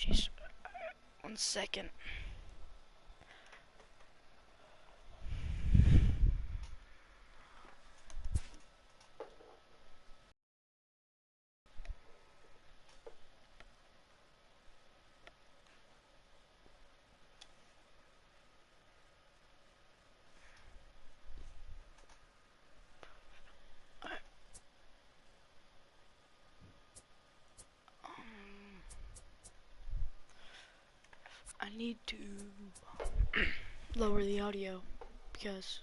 Jeez. 1 second. I need to lower the audio because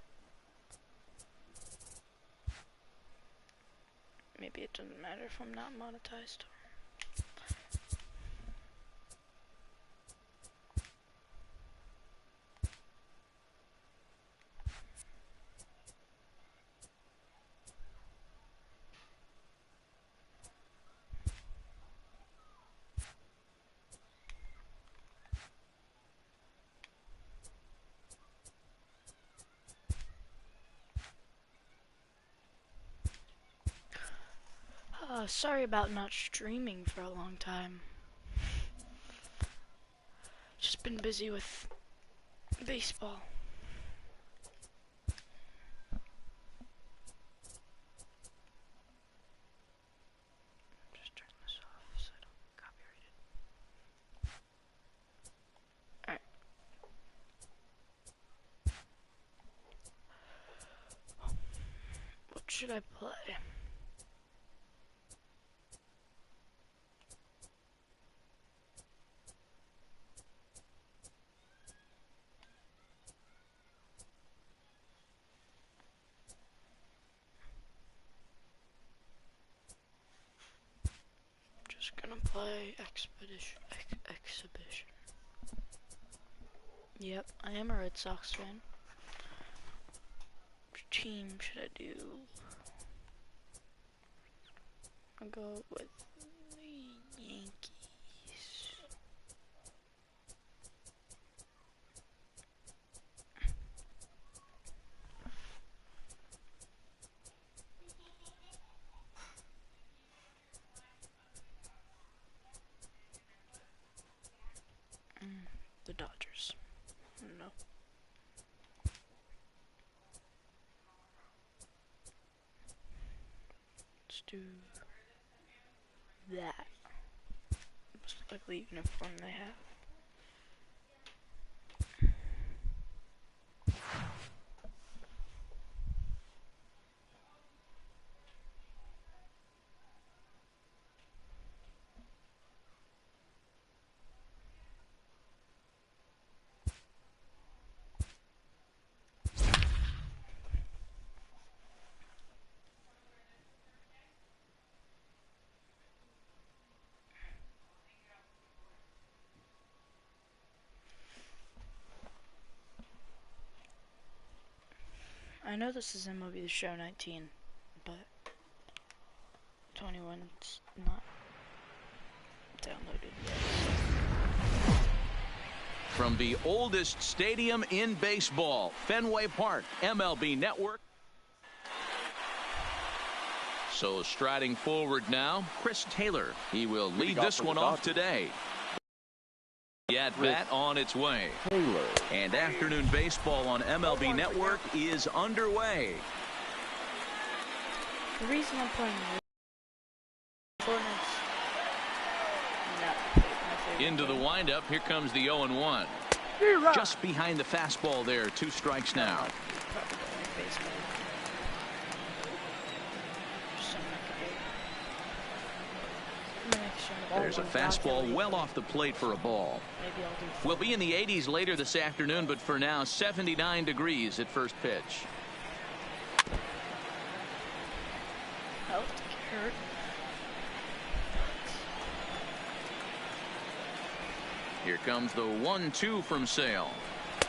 maybe it doesn't matter if I'm not monetized. Sorry about not streaming for a long time. Just been busy with baseball. Just turn this off so I don't get copyrighted. Alright. What should I play? Gonna play exhibition. Yep, I am a Red Sox fan. Which team should I do? I'll go with the Yankees. The Dodgers. No. Let's do that. Looks like the uniform they have. I know this is MLB The Show 19, but 21's not downloaded yet. From the oldest stadium in baseball, Fenway Park, MLB Network. So striding forward now, Chris Taylor. He will lead this one off today. The at-bat on its way. Taylor. And afternoon baseball on MLB Network is underway. The reason I'm playing Fortnites. Into the windup, here comes the 0-1. Just behind the fastball there, 2 strikes now. There's a fastball well off the plate for a ball. We'll be in the 80s later this afternoon, but for now, 79 degrees at first pitch. Here comes the 1-2 from Sale.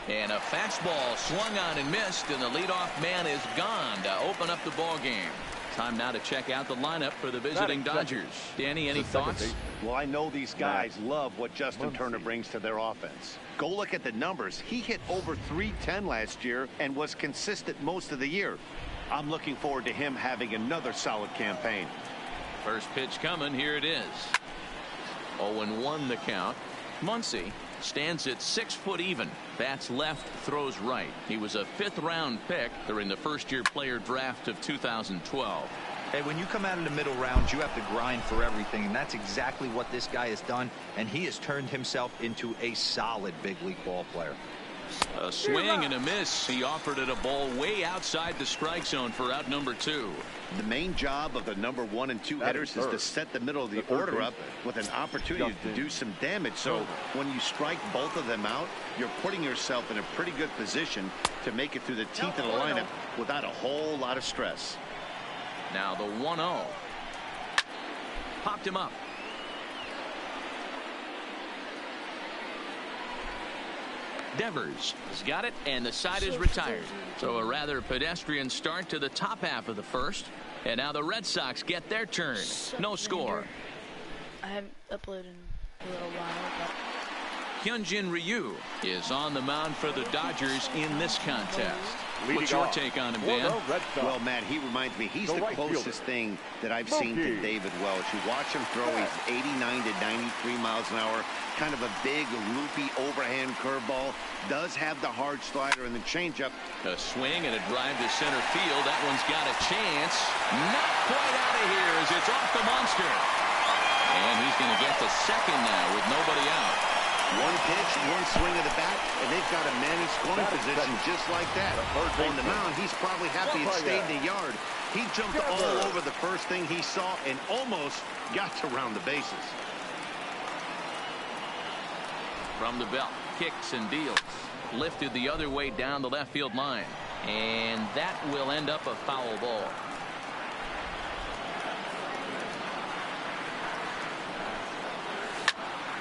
And a fastball swung on and missed, and the leadoff man is gone to open up the ball game. Time now to check out the lineup for the visiting Dodgers. Danny, any thoughts? Well, I know these guys love what Justin Turner brings to their offense. Go look at the numbers. He hit over .310 last year and was consistent most of the year. I'm looking forward to him having another solid campaign. First pitch coming. Here it is. 0-1 the count. Muncy stands at 6 foot even. Bats left, throws right. He was a 5th round pick during the first-year player draft of 2012. Hey, when you come out in the middle rounds, you have to grind for everything, and that's exactly what this guy has done, and he has turned himself into a solid big league ball player. A swing and a miss. He offered it a ball way outside the strike zone for out number 2. The main job of the number 1 and 2 hitters is to set the middle of the order up with an opportunity to do some damage. So when you strike both of them out, you're putting yourself in a pretty good position to make it through the teeth of the lineup without a whole lot of stress. Now the 1-0. Popped him up. Devers has got it, and the side is retired. So a rather pedestrian start to the top half of the first. And now the Red Sox get their turn. No score. I haven't uploaded in a little while, but Hyunjin Ryu is on the mound for the Dodgers in this contest. What's your take on him, Dan? Well, Matt, he reminds me, he's the closest thing that I've seen to David Welch. You watch him throw, he's 89 to 93 miles an hour. Kind of a big, loopy overhand curveball. Does have the hard slider and the changeup. A swing and a drive to center field. That one's got a chance. Not quite out of here as it's off the monster. And he's going to get to second now with nobody out. One pitch, one swing of the bat, and they've got a man in scoring position just like that. On the mound, he's probably happy it stayed in the yard. He jumped all over the first thing he saw and almost got to round the bases. From the belt, kicks and deals. Lifted the other way down the left field line. And that will end up a foul ball.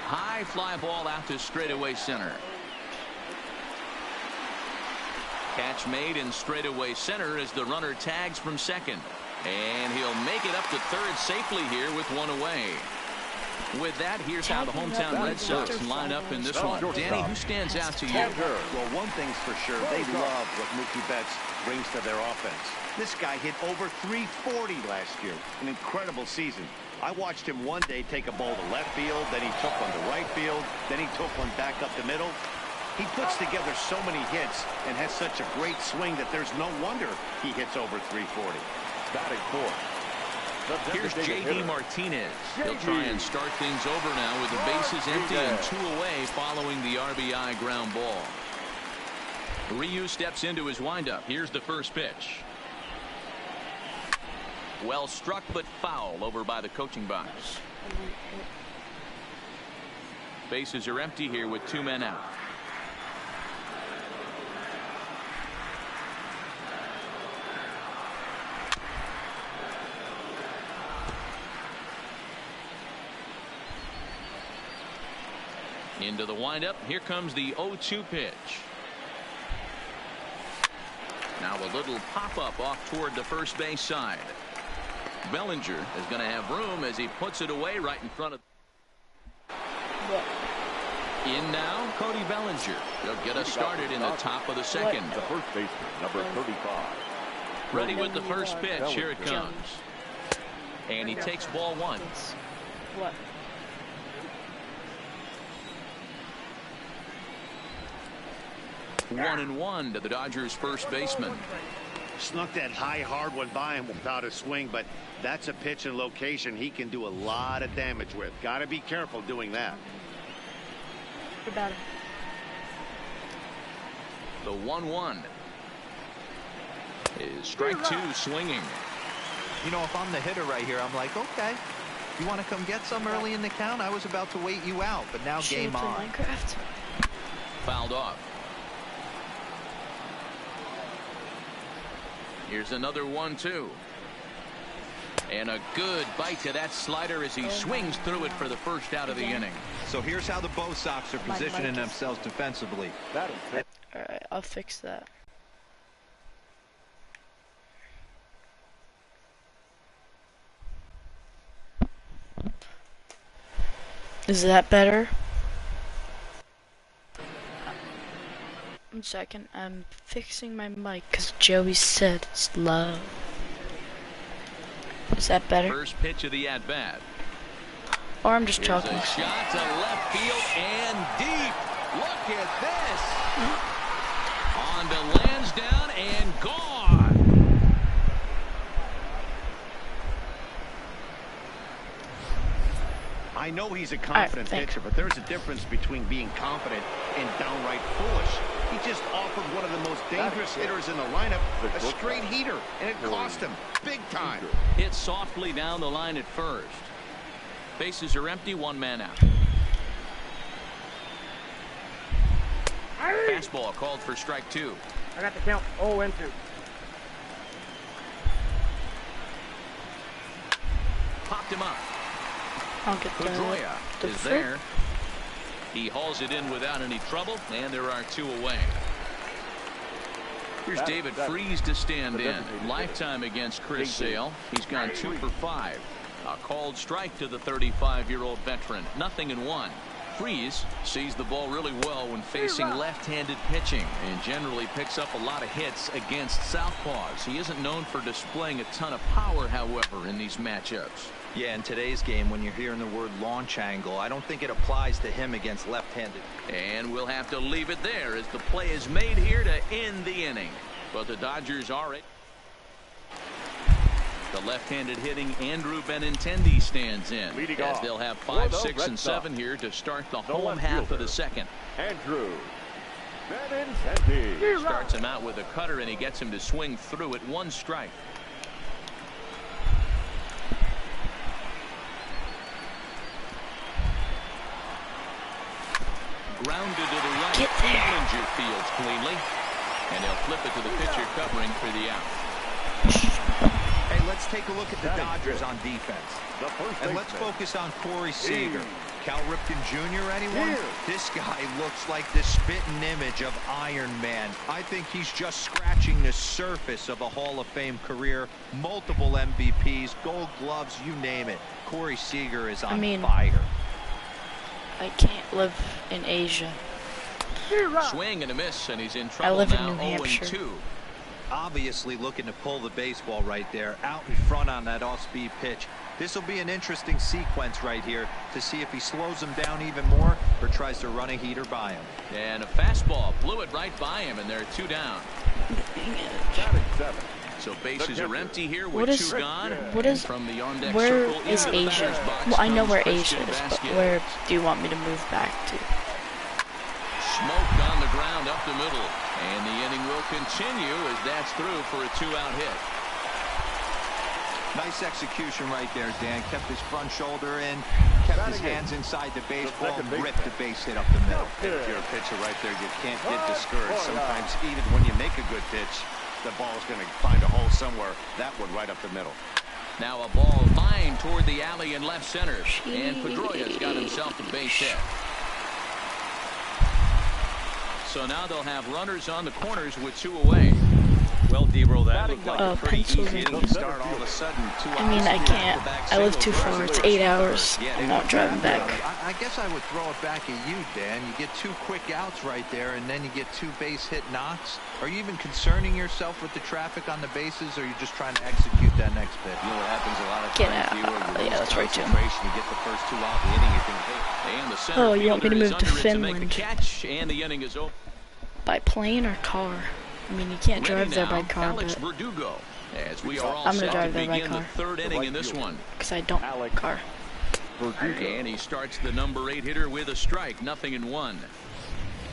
High fly ball out to straightaway center. Catch made in straightaway center as the runner tags from second. And he'll make it up to third safely here with one away. With that, here's how the hometown Red Sox line up in this one. Danny, who stands out to you? Well, one thing's for sure, they love what Mookie Betts brings to their offense. This guy hit over 340 last year. An incredible season. I watched him one day take a ball to left field, then he took one to right field, then he took one back up the middle. He puts together so many hits and has such a great swing that there's no wonder he hits over 340. Batting fourth. Here's J.D. Martinez. He'll try and start things over now with the bases empty and 2 away following the RBI ground ball. Ryu steps into his windup. Here's the first pitch. Well struck but foul over by the coaching box. Bases are empty here with 2 men out. Into the windup. Here comes the 0-2 pitch. Now a little pop-up off toward the first base side. Bellinger is going to have room as he puts it away right in front of. In now, Cody Bellinger. He'll get us started in the top of the second. The first baseman, number 35. Ready with the first pitch. Here it comes. And he takes ball 1. What? 1-1 to the Dodgers first baseman. Snuck that high hard one by him without a swing, but that's a pitch and location he can do a lot of damage with. Got to be careful doing that. What about him? The 1-1 is strike 2 swinging. You know, if I'm the hitter right here, I'm like, okay, you want to come get some early in the count? I was about to wait you out, but now game on. Minecraft? Fouled off. Here's another 1-2. And a good bite to that slider as he swings through it for the first out of the inning. So here's how the Bo Sox are positioning themselves defensively. Alright, I'll fix that. Is that better? 1 second, I'm fixing my mic because Joey said it's low. Is that better? First pitch of the at-bat. Or I'm just Here's talking. a shot to left field and deep. Look at this. On to Lansdowne and gone. I know he's a confident pitcher, but there's a difference between being confident and downright foolish. He just offered one of the most dangerous hitters in the lineup a straight heater, and it cost him big time. Hit softly down the line at first. Bases are empty, one man out. Fastball called for strike 2. I got the count. 0-2. Popped him up. I'll get Pedroia the is fruit. there. He hauls it in without any trouble, and there are 2 away. Here's David Freese to stand in. Lifetime against Chris Sale. He's gone 2 for 5. A called strike to the 35-year-old veteran. 0-1. Freese sees the ball really well when facing left-handed pitching and generally picks up a lot of hits against southpaws. He isn't known for displaying a ton of power, however, in these matchups. Yeah, in today's game, when you're hearing the word launch angle, I don't think it applies to him against left-handed. And we'll have to leave it there as the play is made here to end the inning. But the Dodgers are it. The left-handed hitting Andrew Benintendi stands in, as they'll have 5, 6, and 7 here to start the home half of the second. Andrew Benintendi Starts him out with a cutter, and he gets him to swing through at 1 strike. Grounded to the right. Get there. Bellinger fields cleanly, and he'll flip it to the pitcher covering for the out. Hey, let's take a look at the Dodgers on defense. And let's focus on Corey Seager. Cal Ripken Jr., anyone? This guy looks like the spitting image of Iron Man. I think he's just scratching the surface of a Hall of Fame career. Multiple MVPs, Gold Gloves, you name it. Corey Seager is on fire. I can't live in Asia. Swing and a miss, and he's in I trouble live in now. New Hampshire. 0-2. Obviously looking to pull the baseball right there, out in front on that off-speed pitch. This will be an interesting sequence right here to see if he slows him down even more or tries to run a heater by him. And a fastball blew it right by him, and there are 2 down. So bases are empty here with 2 gone. What is? From the on-deck Where circle is into the Asia? batter's box Well, I know comes where Christian Asia is, but Vasquez. where do you want me to move back to? Smoked on the ground up the middle, and the inning will continue as that's through for a 2-out hit. Nice execution right there, Dan. Kept his front shoulder in, kept his hands inside the baseball, ripped the base hit up the middle. If you're a pitcher right there, you can't get discouraged. Sometimes even when you make a good pitch, the ball's going to find a hole somewhere. That one right up the middle. Now a ball lined toward the alley in left center, and Pedroia's got himself a base hit. So now they'll have runners on the corners with 2 away. Well, D-Roll, that looked like a pretty easy Pennsylvania. inning to start. All of a sudden, 2 I mean, I can't. I live too far. It's 8 hours. I'm not driving back. I guess I would throw it back at you, Dan. You get 2 quick outs right there, and then you get 2 base hit knocks. Are you even concerning yourself with the traffic on the bases, or are you just trying to execute that next pitch? You know what happens a lot of Get times, out. Yeah, that's right, Jim. You get the first 2 out the inning, you think, hey, And the center Oh, you want me to fielder move is to under it to make the Finland? catch, and the inning is over. By plane or car? I mean, you can't drive there by car, Alex but Verdugo, as we are all I'm set gonna drive to there by begin the car. 3rd inning in this one. because I don't have a car. And he starts the number 8 hitter with a strike, 0-1.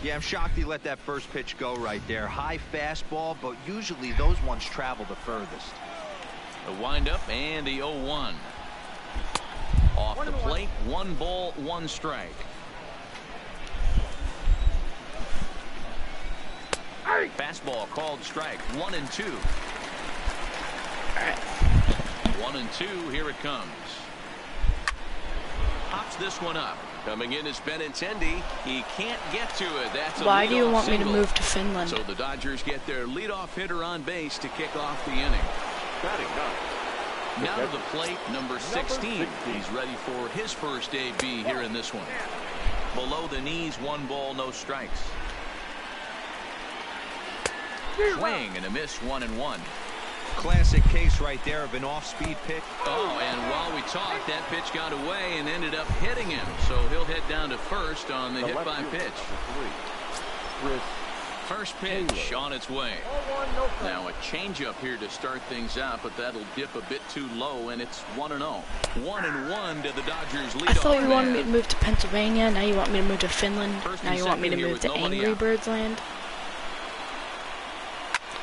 Yeah, I'm shocked he let that first pitch go right there. High fastball, but usually those ones travel the furthest. The windup and the 0-1. Off the plate, 1 ball, 1 strike. Fastball called strike, 1-2. All right. 1-2, here it comes. Pops this one up. Coming in is Benintendi. He can't get to it. That's a Why do you leadoff want me to single. move to Finland? So the Dodgers get their leadoff hitter on base to kick off the inning. Now to the plate, number 16. He's ready for his first AB here in this one. Below the knees, 1 ball, no strikes. Swing and a miss, 1-1. Classic case right there of an off-speed pitch. Oh, and while we talked, that pitch got away and ended up hitting him. So he'll head down to first on the hit by pitch. First pitch on its way. Now a changeup here to start things out, but that'll dip a bit too low, and it's 1-0. 1-1 to the Dodgers lead. I thought you wanted me to move to Pennsylvania. Now you want me to move to Finland. Now you want me to move to Angry Birds Land.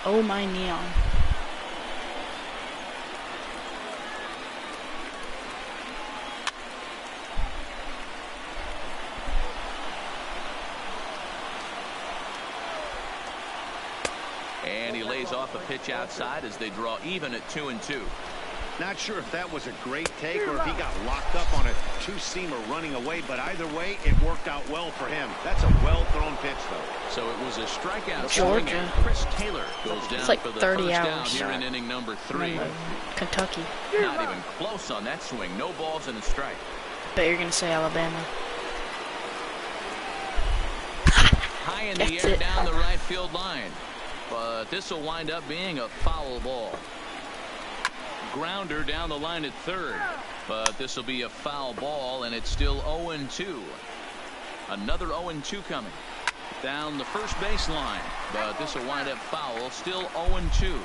Oh my neon. And he lays off a pitch outside as they draw even at 2-2. Not sure if that was a great take or if he got locked up on a two-seamer running away, but either way, it worked out well for him. That's a well-thrown pitch, though. So it was a strikeout. Georgia. Chris Taylor goes down like for the 30 first hours. down here in inning number 3. Kentucky. Not even close on that swing. No balls and a strike. Bet you're gonna say Alabama. High in the air down the right field line. But this will wind up being a foul ball. Grounder down the line at third. But this will be a foul ball, and it's still 0-2. Another 0-2 coming. Down the first baseline. But this will wind up foul. Still 0-2.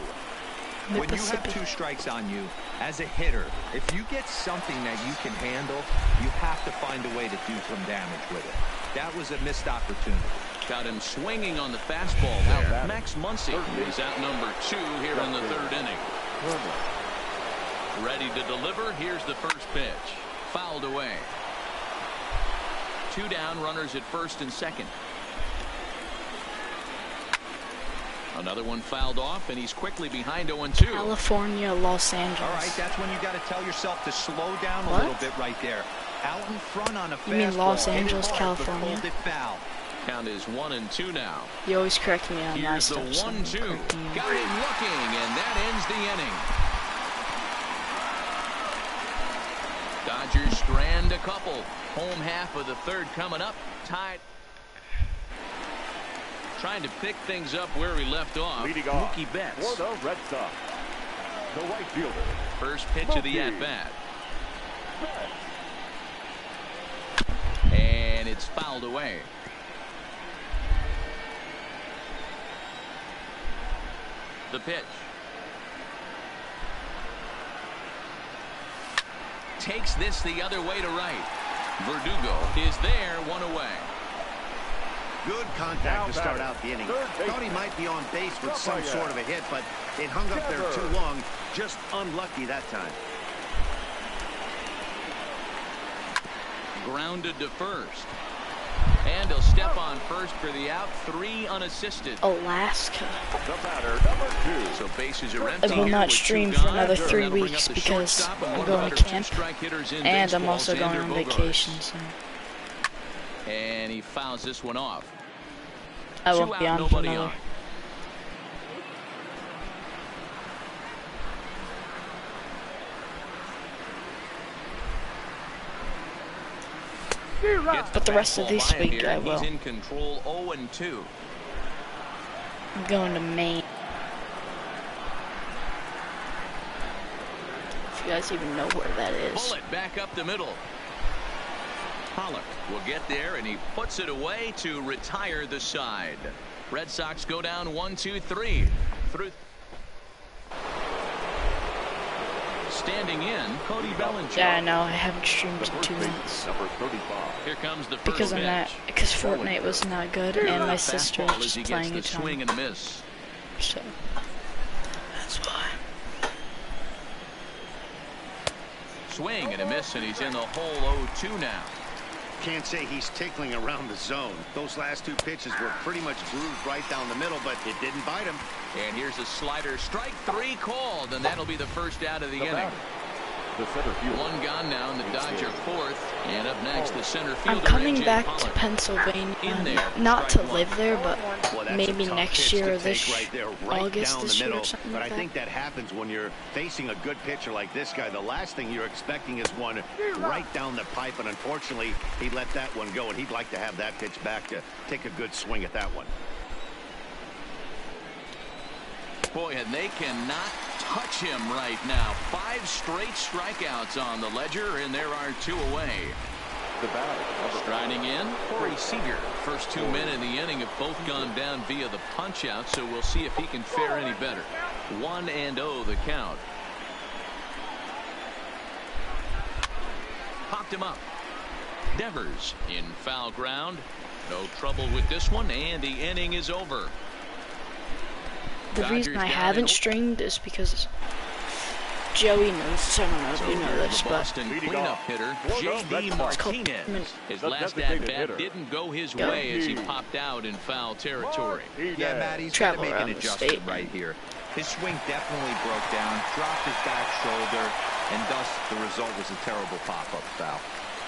When you have 2 strikes on you, as a hitter, if you get something that you can handle, you have to find a way to do some damage with it. That was a missed opportunity. Got him swinging on the fastball there. Max Muncy is out number 2 here in the 3rd inning. Ready to deliver. Here's the first pitch. Fouled away. 2 down, runners at first and second. Another one fouled off, and he's quickly behind 0-2. California, Los Angeles. All right, that's when you got to tell yourself to slow down a little bit right there. Out in front on a fastball. You mean Los Angeles, California? Count is 1-2 now. You always correct me on my Here's stuff. the 1-2. Got him looking, and that ends the inning. Dodgers strand a couple. Home half of the 3rd coming up. Tied. Trying to pick things up where he left off. Leading off Mookie Betts. for the Red Sox, the right fielder. First pitch of the at-bat. And it's fouled away. The pitch. Takes this the other way to right. Verdugo is there, 1 away. Good contact to start out the inning. Thought he might be on base with some sort of a hit, but it hung up there too long. Just unlucky that time. Grounded to first. And he'll step on first for the out. 3 unassisted. Alaska. The batter, number 2. So bases are empty. I will not stream for another 3 weeks because I'm going to camp. And I'm also going on vacation. So. And he fouls this one off. I won't be on for another. But the rest of this week I will. He's in control. 0-2. I'm going to Maine. If you guys even know where that is. Bullet back up the middle. Pollock will get there, and he puts it away to retire the side. Red Sox go down 1-2-3 through. Standing in, Cody Bellinger. Yeah, I know. I haven't streamed in 2 months. Number 35. Here comes the first Because I'm not. pitch. Because Fortnite was not good, and my sister Fastball was as he just gets playing the it swing on. and a miss. So that's why. Swing and a miss, and he's in the hole. 0-2 now. Can't say he's tickling around the zone. Those last 2 pitches were pretty much grooved right down the middle, but it didn't bite him. And here's a slider. Strike 3 called, and that'll be the first out of the inning. The center fielder. 1 gone now in the Dodger 4th. And up next, the center fielder. I'm coming AJ back Pollock. to Pennsylvania, In there, not to strike 1. live there, but Well, that's maybe a tough next pitch year to or this take right there, right August down this the year middle. or something But like I that. think that happens when you're facing a good pitcher like this guy. The last thing you're expecting is one right down the pipe, and unfortunately, he let that one go, and he'd like to have that pitch back to take a good swing at that one. Boy, and they cannot touch him right now. 5 straight strikeouts on the ledger, and there are 2 away. The batter. Striding in, Corey Seager. First 2 men in the inning have both gone down via the punch-out, so we'll see if he can fare any better. 1-0 the count. Popped him up. Devers in foul ground. No trouble with this one, and the inning is over. The reason I haven't streamed is because Joey knows. I don't know if you know this, but Boston cleanup hitter J.D. Martinez. His last at-bat didn't go his way as he popped out in foul territory. Yeah, Matt, he's got to make an adjustment right here. His swing definitely broke down, dropped his back shoulder, and thus the result was a terrible pop-up foul.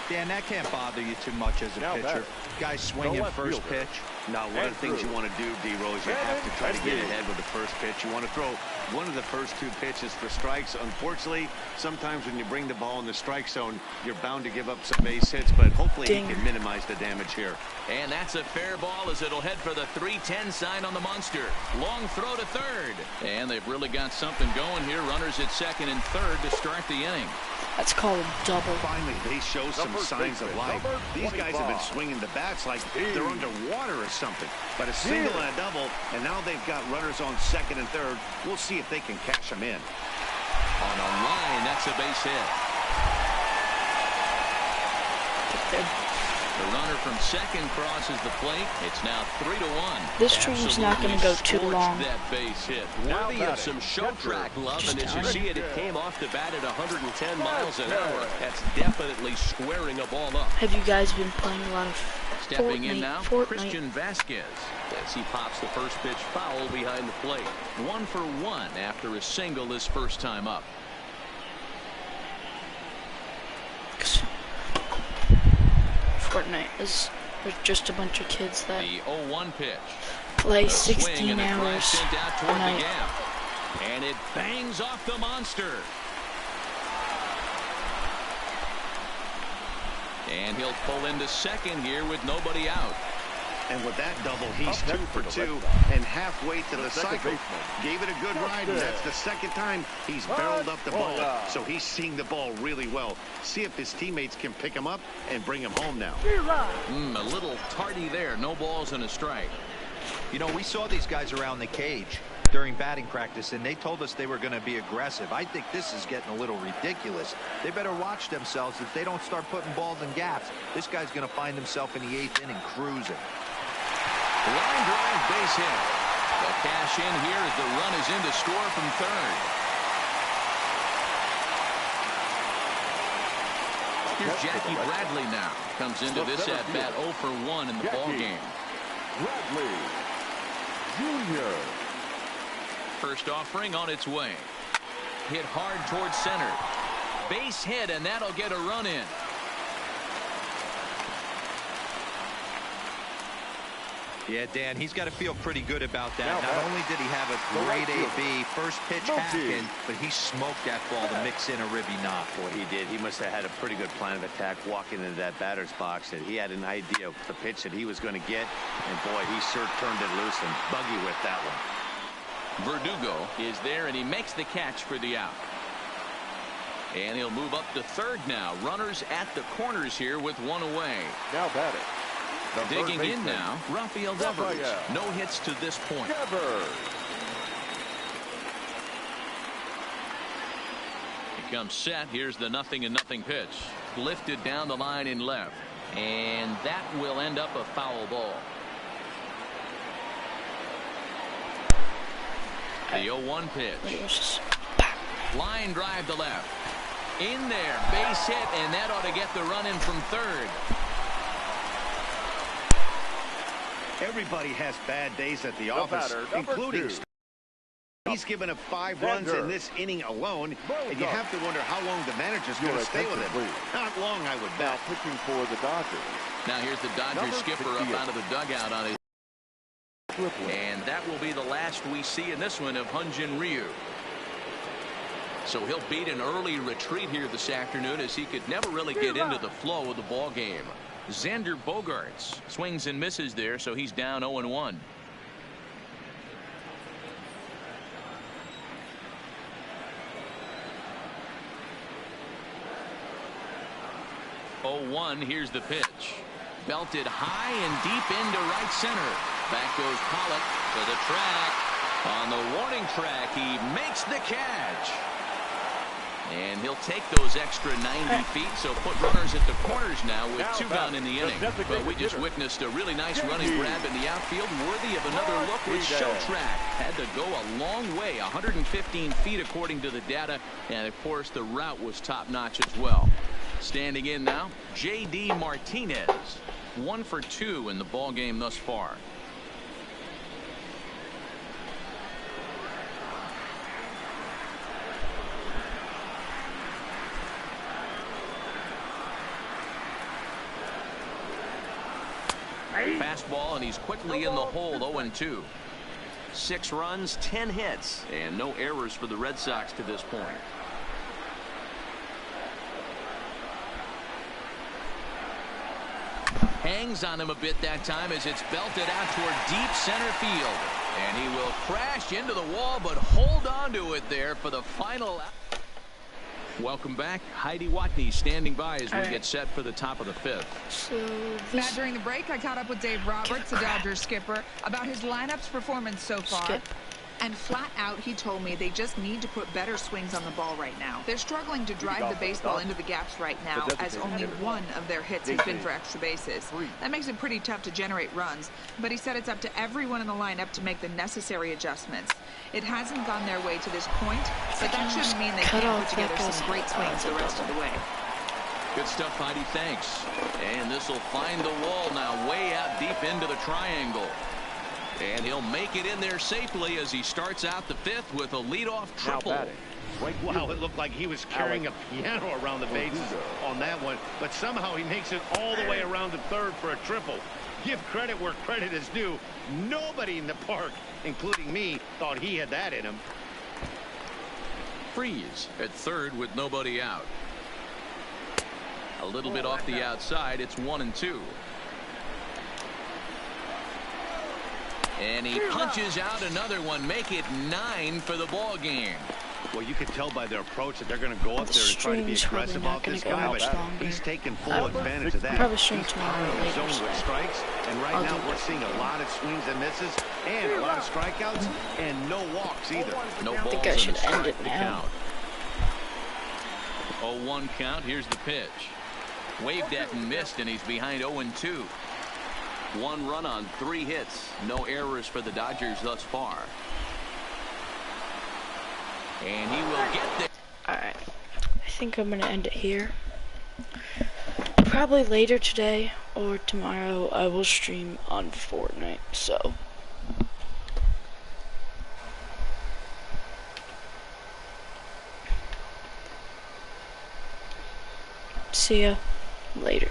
Dan, that can't bother you too much as a pitcher. Guy swinging first pitch. Now, one of the things you want to do, D-Rose, you have to try to get ahead with the first pitch. You want to throw one of the first 2 pitches for strikes. Unfortunately, sometimes when you bring the ball in the strike zone, you're bound to give up some base hits, but hopefully he can minimize the damage here. And that's a fair ball as it'll head for the 3-10 sign on the monster. Long throw to third. And they've really got something going here. Runners at second and third to start the inning. That's called a double. Finally, they show some signs of life. These guys have been swinging the bats like they're underwater or something. But a single and a double, and now they've got runners on second and third. We'll see if they can cash them in. On a line, that's a base hit. The runner from second crosses the plate. It's now 3-1. This stream's not going to go too long. That base hit. Worthy of some show track love, and as you see it, it came off the bat at 110 miles an hour. That's definitely squaring a ball up. Have you guys been playing a lot of Stepping in now, Fortnite? Christian Vasquez. As he pops the first pitch foul behind the plate. 1 for 1 after a single his first time up. Fortnite is just a bunch of kids that The 0-1 pitch. play Swing 16 and a drive hours sent out a toward the night. gap. And it bangs off the monster. And he'll pull into second here with nobody out. And with that double, he's 2 for 2 and halfway to the cycle. Gave it a good ride, and that's the second time he's barreled up the ball. So he's seeing the ball really well. See if his teammates can pick him up and bring him home now. A little tardy there. No balls and a strike. You know, we saw these guys around the cage during batting practice, and they told us they were going to be aggressive. I think this is getting a little ridiculous. They better watch themselves. If they don't start putting balls in gaps, this guy's going to find himself in the 8th inning cruising. Line drive base hit. The cash in here as the run is in to score from third. Here's Jackie Bradley now. Comes into this at bat 0 for 1 in the ball game. Bradley Jr. First offering on its way. Hit hard towards center. Base hit, and that'll get a run in. Yeah, Dan, he's got to feel pretty good about that. Not only did he have a great AB first pitch hack-in, but he smoked that ball to mix in a ribby knock. Boy, he did. He must have had a pretty good plan of attack walking into that batter's box. That he had an idea of the pitch that he was going to get, and boy, he sure turned it loose and buggy with that one. Verdugo is there, and he makes the catch for the out. And he'll move up to third now. Runners at the corners here with 1 away. Now batting. Digging in now, Rafael Devers. No hits to this point. He comes set. Here's the 0-0 pitch. Lifted down the line in left. And that will end up a foul ball. The 0-1 pitch. Line drive to left. In there. Base hit, and that ought to get the run in from third. Everybody has bad days at the office, including he's given up 5 runs in this inning alone, and you have to wonder how long the manager's going to stay with him. Not long, I would bet. Pitching for the Dodgers. Now here's the Dodgers skipper up out of the dugout on his. And that will be the last we see in this one of Hyun-Jin Ryu. So he'll beat an early retreat here this afternoon, as he could never really get into the flow of the ball game. Xander Bogaerts swings and misses there, so he's down 0-1. 0-1. Here's the pitch. Belted high and deep into right center. Back goes Pollock to the track. On the warning track, he makes the catch. And he'll take those extra 90 feet, so put runners at the corners now with 2 gone in the inning. But we just witnessed a really nice running grab in the outfield, worthy of another look with show track. Had to go a long way, 115 feet according to the data, and of course the route was top-notch as well. Standing in now, J.D. Martinez, 1 for 2 in the ball game thus far. Fastball, and he's quickly in the hole. 0-2. 6 runs, 10 hits, and no errors for the Red Sox to this point. Hangs on him a bit that time as it's belted out toward deep center field. And he will crash into the wall, but hold on to it there for the final. Welcome back. Heidi Watney standing by as we get set for the top of the 5th. So Matt, during the break, I caught up with Dave Roberts, the Dodgers skipper, about his lineup's performance so far. And flat out, he told me they just need to put better swings on the ball right now. They're struggling to drive the baseball into the gaps right now, as only 1 of their hits has been for extra bases. That makes it pretty tough to generate runs, but he said it's up to everyone in the lineup to make the necessary adjustments. It hasn't gone their way to this point, but that shouldn't mean they can't put together some great swings the rest of the way. Good stuff, Heidi. Thanks. And this will find the wall now, way out deep into the triangle. And he'll make it in there safely as he starts out the 5th with a leadoff triple. Wow, it looked like he was carrying a piano around the bases on that one, but somehow he makes it all the way around the 3rd for a triple. Give credit where credit is due. Nobody in the park, including me, thought he had that in him. Freeze at 3rd with nobody out. A little bit off the outside. It's 1-2. And he punches out another one. Make it 9 for the ball game. Well, you can tell by their approach that they're going to go up there and try to be aggressive off this guy, but he's taking full advantage of that. Probably stream tomorrow He's later. zone with strikes, and right now we're seeing a lot of swings and misses, and a lot of strikeouts, and no walks either. No balls. I think I should end it the now. Count. 0-1 count. Here's the pitch. Waved at and missed, and he's behind 0-2. 1 run on 3 hits. No errors for the Dodgers thus far. And he will get there. Alright. I think I'm going to end it here. Probably later today or tomorrow I will stream on Fortnite. So. See ya later.